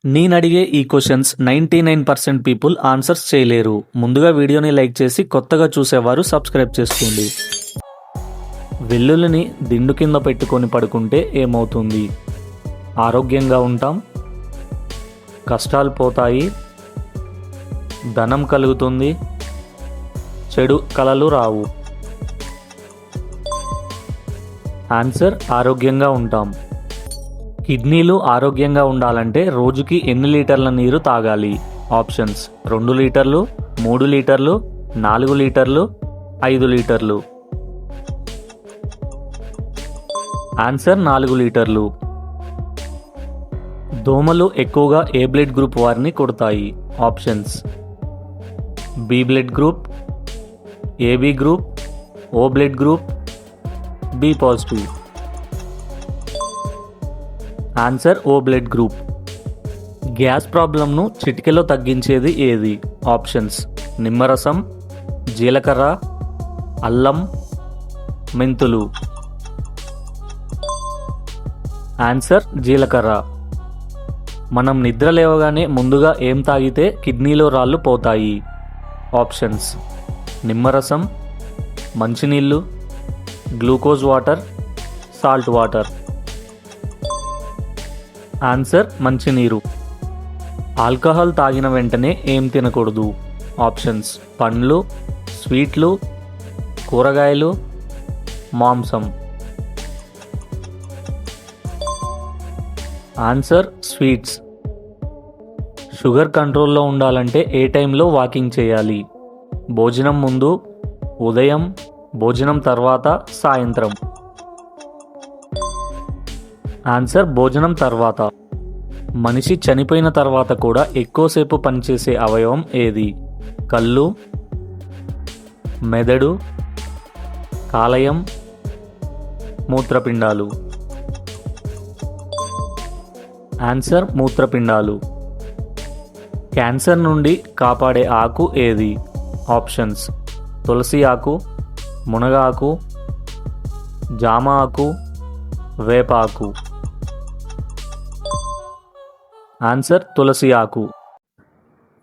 నేనడిగే ఈ questions 99% people answers చేయలేరు. ముందుగా వీడియోని లైక్ చేసి కొత్తగా చూసేవారు సబ్స్క్రైబ్ చేసుకోండి. వెల్లుల్లిని దిండు కింద పెట్టుకొని పడుకుంటే ఏమవుతుంది? ఆరోగ్యంగా ఉంటాం, కష్టాలు పోతాయి, ధనం కలుగుతుంది, చెడు కలలు రావు. ఆన్సర్ ఆరోగ్యంగా ఉంటాం. కిడ్నీలు ఆరోగ్యంగా ఉండాలంటే రోజుకి ఎన్ని లీటర్ల నీరు తాగాలి? ఆప్షన్స్ 2 లీటర్లు, 3 లీటర్లు, 4 లీటర్లు, 5 లీటర్లు. ఆన్సర్ 4 లీటర్లు. దోమలు ఎక్కువగా ఏ బ్లడ్ గ్రూప్ వారిని కొడతాయి? Options B blood group, AB group, O blood group, B positive. Answer O blood group. Gas ప్రాబ్లంను చిటికెలో తగ్గించేది ఏది? ఆప్షన్స్ నిమ్మరసం, జీలకర్ర, అల్లం, మెంతులు. ఆన్సర్ జీలకర్ర. మనం నిద్ర లేవగానే ముందుగా ఏం తాగితే కిడ్నీలో రాళ్ళు పోతాయి? ఆప్షన్స్ నిమ్మరసం, మంచినీళ్ళు, glucose water, salt water. Answer మంచినీరు. ఆల్కహాల్ తాగిన వెంటనే ఏం తినకూడదు? ఆప్షన్స్ పండ్లు, స్వీట్లు, కూరగాయలు, మాంసం. Answer sweets. షుగర్ కంట్రోల్లో ఉండాలంటే ఏ టైంలో వాకింగ్ చేయాలి? భోజనం ముందు, ఉదయం, భోజనం తర్వాత, సాయంత్రం. ఆన్సర్ భోజనం తర్వాత. మనిషి చనిపోయిన తర్వాత కూడా ఎక్కువసేపు పనిచేసే అవయవం ఏది? కళ్ళు, మెదడు, కాలేయం, మూత్రపిండాలు. ఆన్సర్ మూత్రపిండాలు. క్యాన్సర్ నుండి కాపాడే ఆకు ఏది? ఆప్షన్స్ తులసి ఆకు, మునగ ఆకు, జామ ఆకు, వేప ఆకు. ఆన్సర్ తులసి ఆకు.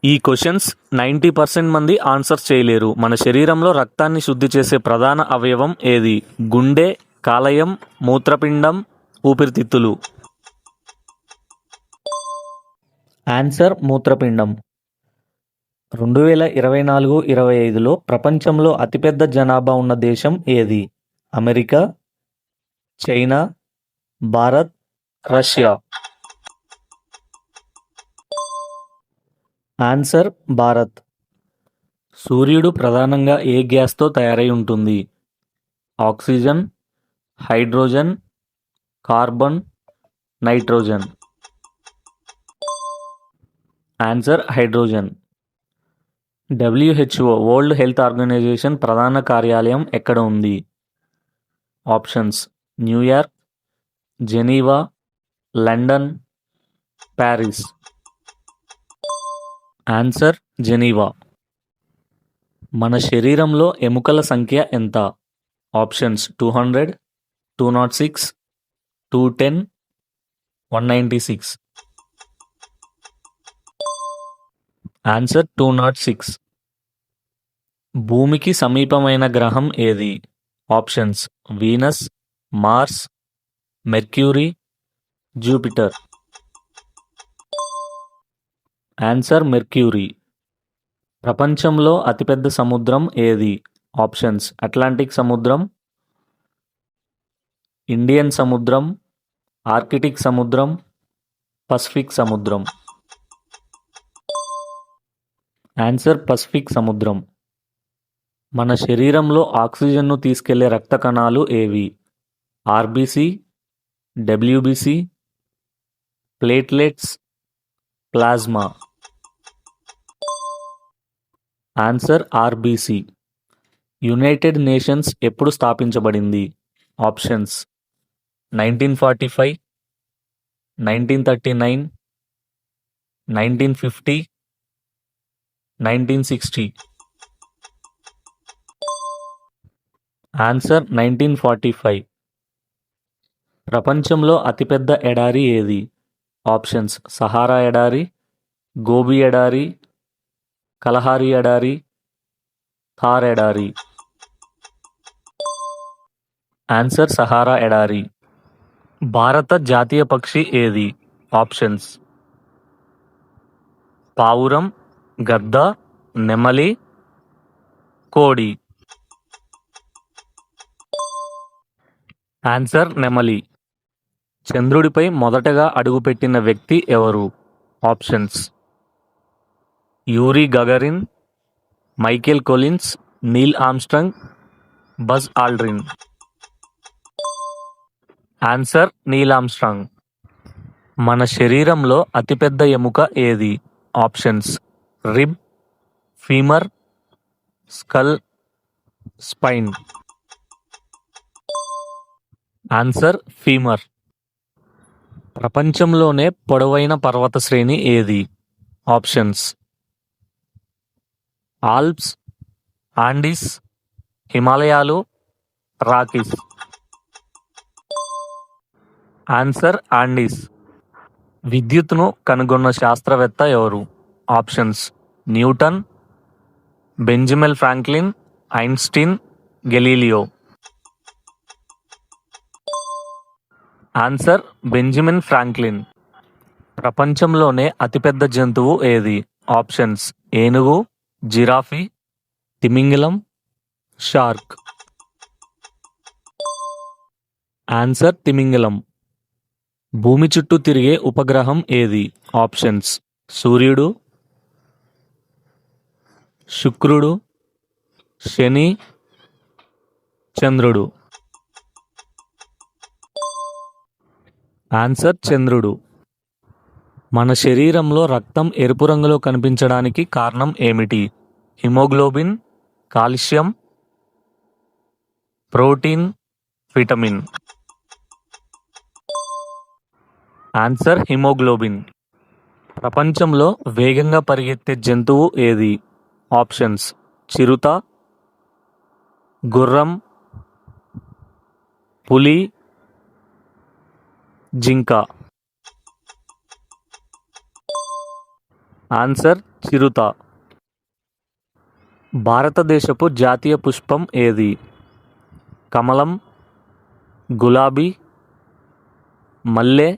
ఈ క్వశ్చన్స్ 90% మంది ఆన్సర్ చేయలేరు. మన శరీరంలో రక్తాన్ని శుద్ధి చేసే ప్రధాన అవయవం ఏది? గుండె, కాలేయం, మూత్రపిండం, ఊపిరితిత్తులు. ఆన్సర్ మూత్రపిండం. 2024-25లో ప్రపంచంలో అతిపెద్ద జనాభా ఉన్న దేశం ఏది? America, China, Bharat, Russia. Answer Bharat. సూర్యుడు ప్రధానంగా ఏ గ్యాస్తో తయారై ఉంటుంది? Oxygen, hydrogen, carbon, nitrogen. Answer hydrogen. WHO world health organization ప్రధాన కార్యాలయం ఎక్కడ ఉంది? Options New York, Geneva, London, Paris. Answer Geneva. మన శరీరంలో ఎముకల సంఖ్య ఎంత? ఆప్షన్స్ 200, 206, 210, 196. ఆన్సర్ 206. భూమికి సమీపమైన గ్రహం ఏది? Options Venus, Mars, Mercury, Jupiter. Answer Mercury. ప్రపంచంలో అతిపెద్ద సముద్రం ఏది? ఆప్షన్స్ అట్లాంటిక్ సముద్రం, ఇండియన్ సముద్రం, ఆర్కిటిక్ సముద్రం, పసిఫిక్ సముద్రం. ఆన్సర్ పసిఫిక్ సముద్రం. మన శరీరంలో ఆక్సిజన్ను తీసుకెళ్లే రక్త కణాలు ఏవి? RBC, WBC, platelets, plasma. Answer RBC. United nations ఎప్పుడు స్థాపించబడింది? ఆప్షన్స్ 1945, 1939, 1950, 1960. ఆన్సర్ 1945. ప్రపంచంలో అతిపెద్ద ఎడారి ఏది? ఆప్షన్స్ సహారా ఎడారి, గోబీ ఎడారి, కలహారి ఎడారి, థార్ ఎడారి. ఆన్సర్ సహారా ఎడారి. భారత జాతీయ పక్షి ఏది? ఆప్షన్స్ పావురం, గద్ద, నెమలి, కోడి. ఆన్సర్ నెమలి. చంద్రుడిపై మొదటగా అడుగుపెట్టిన వ్యక్తి ఎవరు? Options Uri Gagarin, Michael Collins, Neel Armstrong, buzz Aldrin. Answer Neel Armstrong. మన శరీరంలో అతిపెద్ద ఎముక ఏది? Options rib, femur, skull, spine. Answer femur. ప్రపంచంలోనే పొడవైన పర్వత శ్రేణి ఏది? ఆప్షన్స్ ఆల్ప్స్, ఆండీస్, హిమాలయాలు, రాకీస్. Answer Andes. విద్యుత్తును కనుగొన్న శాస్త్రవేత్త ఎవరు? Options Newton, Benjamin Franklin, Einstein, Galileo. Answer Benjamin Franklin. ప్రపంచంలోనే అతిపెద్ద జంతువు ఏది? ఆప్షన్స్ ఏనుగు, జిరాఫీ, తిమింగలం, షార్క్. ఆన్సర్ తిమింగలం. భూమి చుట్టూ తిరిగే ఉపగ్రహం ఏది? ఆప్షన్స్ సూర్యుడు, శుక్రుడు, శని, చంద్రుడు. ఆన్సర్ చంద్రుడు. మన శరీరంలో రక్తం ఎరుపు రంగులో కనిపించడానికి కారణం ఏమిటి? Haemoglobin, calcium, protein, vitamin. Answer haemoglobin. ప్రపంచంలో వేగంగా పరిగెత్తే జంతువు ఏది? ఆప్షన్స్ చిరుత, గుర్రం, పులి, జింక. ఆన్సర్ చిరుత. భారతదేశపు జాతీయ పుష్పం ఏది? కమలం, గులాబీ, మల్లె,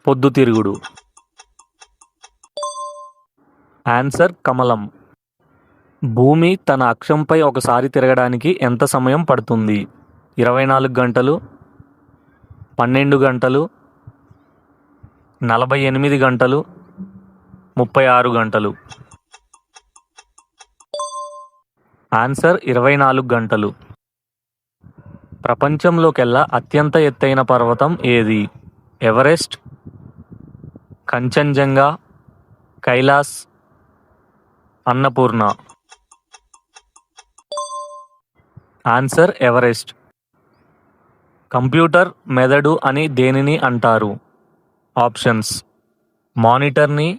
పొద్దుతిరుగుడు. ఆన్సర్ కమలం. భూమి తన అక్షంపై ఒకసారి తిరగడానికి ఎంత సమయం పడుతుంది? 24 గంటలు, 12 గంటలు, 48 గంటలు, 36 గంటలు. ఆన్సర్ 24 గంటలు. ప్రపంచంలోకెల్లా అత్యంత ఎత్తైన పర్వతం ఏది? Everest, Kanchenjunga, Kailash, Annapurna. Answer Everest. Computer మెదడు అని దేనిని అంటారు? ఆప్షన్స్ మానిటర్ని,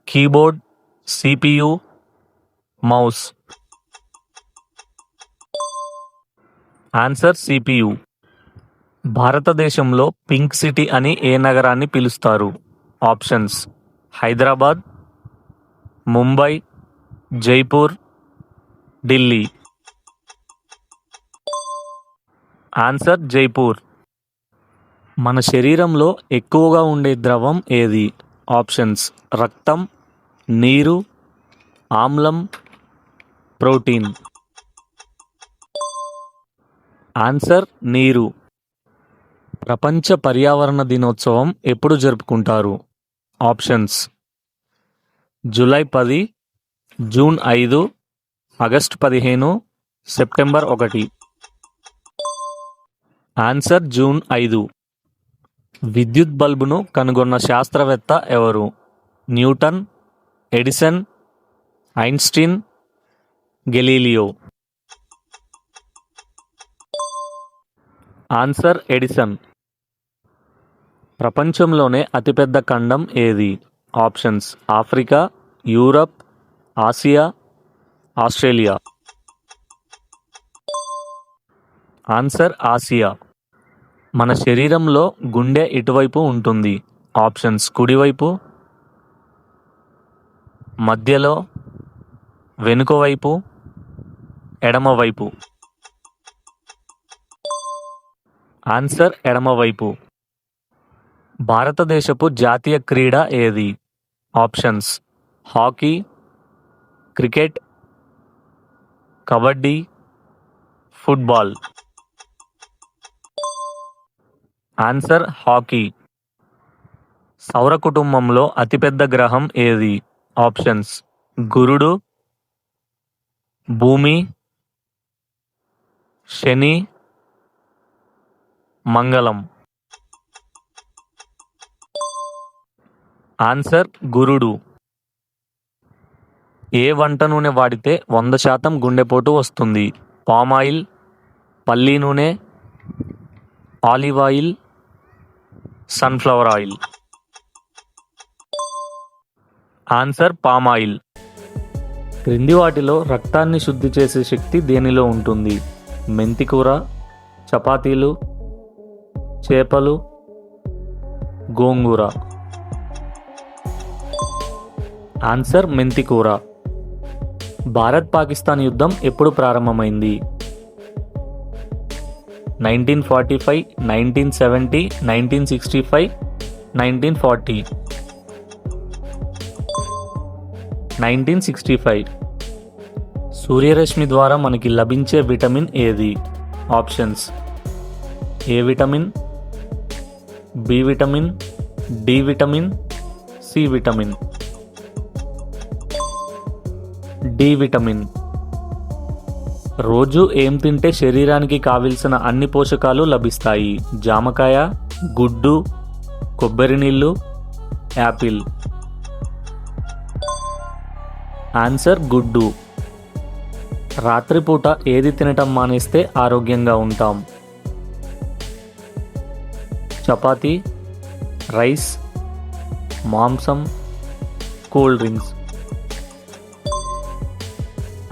keyboard, CPU, mouse. Answer CPU. భారతదేశంలో పింక్ సిటీ అని ఏ నగరాన్ని పిలుస్తారు? ఆప్షన్స్ హైదరాబాద్, ముంబై, జైపూర్, ఢిల్లీ. ఆన్సర్ జైపూర్. మన శరీరంలో ఎక్కువగా ఉండే ద్రవం ఏది? ఆప్షన్స్ రక్తం, నీరు, ఆమ్లం, ప్రోటీన్. ఆన్సర్ నీరు. ప్రపంచ పర్యావరణ దినోత్సవం ఎప్పుడు జరుపుకుంటారు? Options July 10, June 5, August 15, September 1. Answer June 5. విద్యుత్ బల్బును కనుగొన్న శాస్త్రవేత్త ఎవరు? Newton, Edison, Einstein, Galileo. Answer Edison. ప్రపంచంలోనే అతిపెద్ద ఖండం ఏది? Options Africa, Europe, Asia, Australia. Answer Asia. మన శరీరంలో గుండె ఎటువైపు ఉంటుంది? ఆప్షన్స్ కుడివైపు, మధ్యలో, వెనుక వైపు, ఎడమవైపు. ఆన్సర్ ఎడమవైపు. భారతదేశపు జాతీయ క్రీడ ఏది? Options hockey, cricket, kabaddi, football. Answer hockey. సౌర కుటుంబంలో అతిపెద్ద గ్రహం ఏది? ఆప్షన్స్ గురుడు, భూమి, శని, మంగళం. ఆన్సర్ గురుడు. ఏ వంట నూనె వాడితే 100% గుండెపోటు వస్తుంది? పామాయిల్, పల్లీ నూనె, olive oil, sunflower oil. Answer palm oil. క్రింది వాటిలో రక్తాన్ని శుద్ధి చేసే శక్తి దేనిలో ఉంటుంది? మెంతికూర, చపాతీలు, చేపలు, గోంగూర. ఆన్సర్ మెంతికూర. భారత్ పాకిస్తాన్ యుద్ధం ఎప్పుడు ప్రారంభమైంది? 1945, 1970, 1965, 1940. 1965. సూర్యరశ్మి ద్వారా మనకి లభించే విటమిన్ ఏది? Options A vitamin, B vitamin, D vitamin, C vitamin. D vitamin. రోజు ఏం తింటే శరీరానికి కావలసిన అన్ని పోషకాలు లభిస్తాయి? జామకాయ, గుడ్డు, కొబ్బరి నీళ్ళు, యాపిల్. ఆన్సర్ గుడ్డు. రాత్రిపూట ఏది తినటం మానేస్తే ఆరోగ్యంగా ఉంటాం? చపాతీ, రైస్, మాంసం, cool drinks.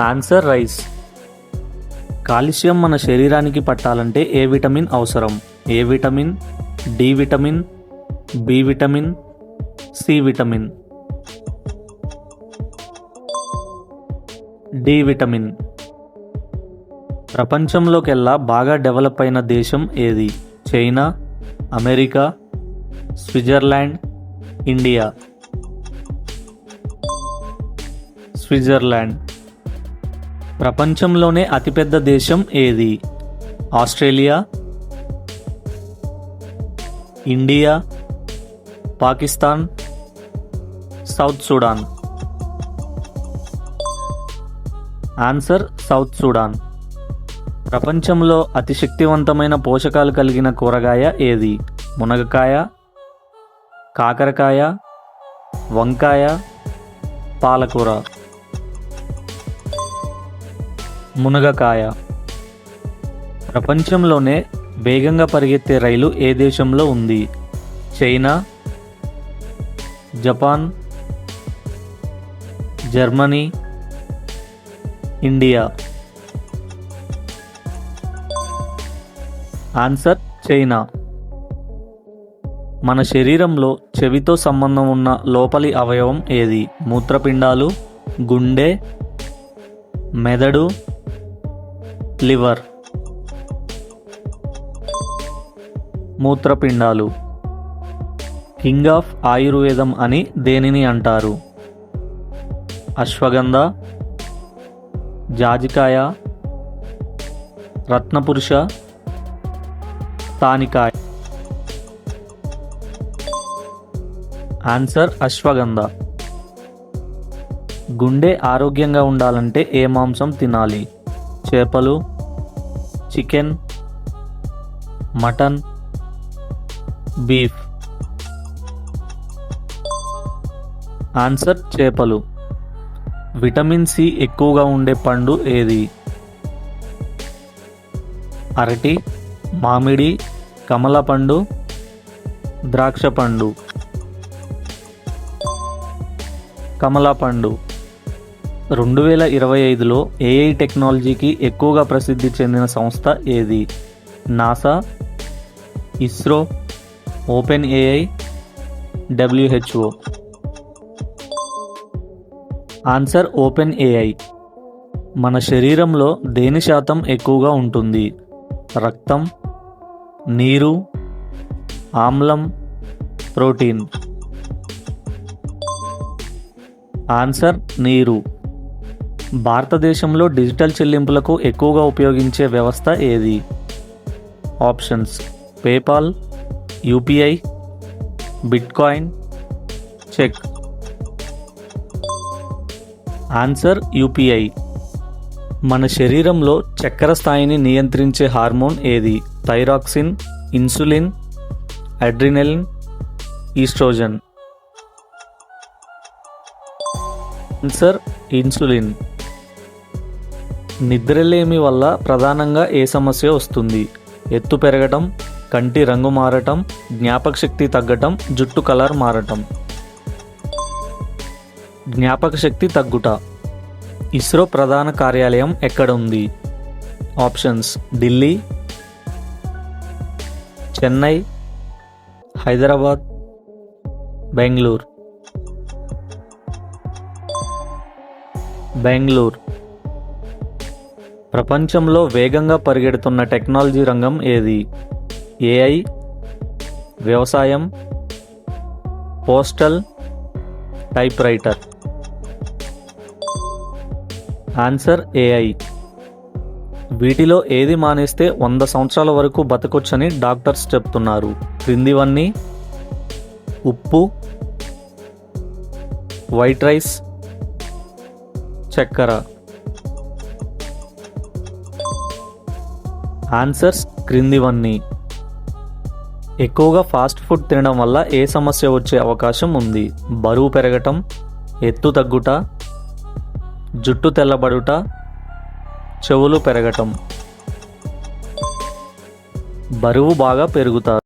Answer rice. Calcium మన శరీరానికి పట్టాలంటే ఏ విటమిన్ అవసరం? A vitamin, D vitamin, B vitamin, C vitamin. D vitamin. ప్రపంచంలోకెల్లా బాగా డెవలప్ అయిన దేశం ఏది? China, America, Switzerland, India. Switzerland. ప్రపంచంలోనే అతిపెద్ద దేశం ఏది? Australia, India, Pakistan, South Sudan. Answer South Sudan. ప్రపంచంలో అతి శక్తివంతమైన పోషకాలు కలిగిన కూరగాయ ఏది? మునగకాయ, కాకరకాయ, వంకాయ, పాలకూర. మునగకాయ. ప్రపంచంలోనే వేగంగా పరిగెత్తే రైలు ఏ దేశంలో ఉంది? China, Japan, Germany, India. Answer China. మన శరీరంలో చెవితో సంబంధం ఉన్న లోపలి అవయవం ఏది? మూత్రపిండాలు, గుండె, మెదడు, లివర్. మూత్రపిండాలు. కింగ్ ఆఫ్ ఆయుర్వేదం అని దేనిని అంటారు? అశ్వగంధ, జాజికాయ, రత్నపురుష, తానికాయ. ఆన్సర్ అశ్వగంధ. గుండె ఆరోగ్యంగా ఉండాలంటే ఏ మాంసం తినాలి? చేపలు, చికెన్, మటన్, బీఫ్. ఆన్సర్ చేపలు. విటమిన్ సి ఎక్కువగా ఉండే పండు ఏది? అరటి, మామిడి, కమల పండు, ద్రాక్ష పండు. కమలా పండు. 2025లో ఏఐ టెక్నాలజీకి ఎక్కువగా ప్రసిద్ధి చెందిన సంస్థ ఏది? NASA, ISRO, open AI, WHO. Answer open AI. మన శరీరంలో దేని శాతం ఎక్కువగా ఉంటుంది? రక్తం, నీరు, ఆమ్లం, ప్రోటీన్. ఆన్సర్ నీరు. భారతదేశంలో డిజిటల్ చెల్లింపులకు ఎక్కువగా ఉపయోగించే వ్యవస్థ ఏది? Options: PayPal, UPI, Bitcoin, cheque. Answer UPI. మన శరీరంలో చక్కెర స్థాయిని నియంత్రించే హార్మోన్ ఏది? Thyroxine, insulin, adrenaline, estrogen. Answer insulin. నిద్రలేమి వల్ల ప్రధానంగా ఏ సమస్య వస్తుంది? ఎత్తు పెరగటం, కంటి రంగు మారటం, జ్ఞాపకశక్తి తగ్గటం, జుట్టు కలర్ మారటం. జ్ఞాపకశక్తి తగ్గుట. ఇస్రో ప్రధాన కార్యాలయం ఎక్కడ ఉంది? ఆప్షన్స్: ఢిల్లీ, చెన్నై, హైదరాబాద్, బెంగళూరు. బెంగళూరు. ప్రపంచంలో వేగంగా పరిగెడుతున్న టెక్నాలజీ రంగం ఏది? ఏఐ, వ్యవసాయం, postal, type writer. Answer AI. వీటిలో ఏది మానేస్తే 100 సంవత్సరాల వరకు బతకొచ్చని డాక్టర్స్ చెప్తున్నారు? క్రిందివన్నీ: ఉప్పు, వైట్ రైస్, చక్కెర. ఆన్సర్స్ క్రిందివన్నీ. ఎక్కువగా ఫాస్ట్ ఫుడ్ తినడం వల్ల ఏ సమస్య వచ్చే అవకాశం ఉంది? బరువు పెరగటం, ఎత్తు తగ్గుట, జుట్టు తెల్లబడుట, చెవులు పెరగటం. బరువు బాగా పెరుగుతారు.